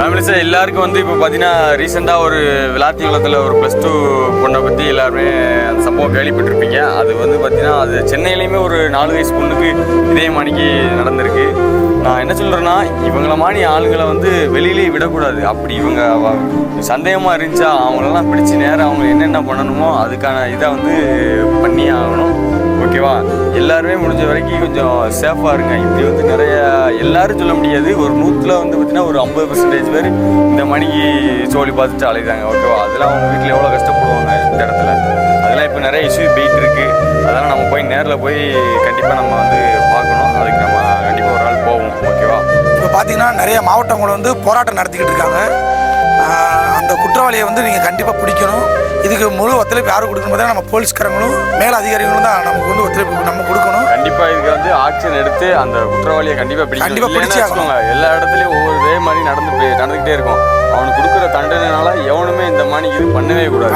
ஃபேமிலிஸை எல்லாருக்கும் வந்து இப்போ பார்த்தீங்கன்னா ரீசெண்டாக ஒரு விளாத்திக்குளத்தில் ஒரு +2 பொண்ணை பற்றி எல்லாருமே அந்த சம்பவம் கேள்விப்பட்டிருப்பீங்க. அது வந்து பார்த்தீங்கன்னா அது சென்னையிலையுமே ஒரு 4 வயசு பொண்ணுக்கு இதே மாணிக்கு நடந்திருக்கு. நான் என்ன சொல்கிறேன்னா, இவங்கள மாதிரி ஆளுங்களை வந்து வெளியிலேயே விடக்கூடாது. அப்படி இவங்க சந்தேகமாக இருந்துச்சா அவங்களெல்லாம் பிடிச்சி நேரம் அவங்க என்னென்ன பண்ணணுமோ அதுக்கான இதை வந்து பண்ணி ஆகணும். ஓகேவா? எல்லாருமே முடிஞ்ச வரைக்கும் கொஞ்சம் சேஃபாக இருங்க. இப்படி வந்து நிறைய எல்லாரும் சொல்ல முடியாது, ஒரு 100ல் வந்து பார்த்தீங்கன்னா ஒரு 50% பேர் இந்த மணிக்கு சோழி பார்த்துட்டு அலைதாங்க. ஓகேவா? அதெல்லாம் அவங்க வீட்டில் எவ்வளோ கஷ்டப்படுவாங்க இந்த இடத்துல. அதெல்லாம் இப்போ நிறைய இஷ்யூ போயிட்டு இருக்கு. அதெல்லாம் நம்ம போய் நேரில் போய் கண்டிப்பாக நம்ம வந்து பார்க்கணும். அதுக்கு நம்ம கண்டிப்பாக ஒரு நாள் போவோம். ஓகேவா? இப்போ பார்த்தீங்கன்னா நிறைய மாவட்டங்கள் வந்து போராட்டம் நடத்திக்கிட்டு இருக்காங்க. அந்த குற்றவாளியை வந்து நீங்கள் கண்டிப்பாக பிடிக்கணும். இதுக்கு முழு ஒத்துழைப்பு யாரும் கொடுக்கணும் பார்த்தா நம்ம போலீஸ்காரங்களும் மேல் அதிகாரிகளும் தான் நமக்கு வந்து ஒத்துழைப்பு நம்ம கொடுக்கணும். கண்டிப்பாக இதுக்கு வந்து ஆக்ஷன் எடுத்து அந்த குற்றவாளியை கண்டிப்பாக பிடிச்சிக்கணும். எல்லா இடத்துலையும் ஒவ்வொரு இதே மாதிரி நடந்துக்கிட்டே இருக்கும். அவனுக்கு கொடுக்குற தண்டனைனால எவனுமே இந்த மாதிரி இது பண்ணவே கூடாது.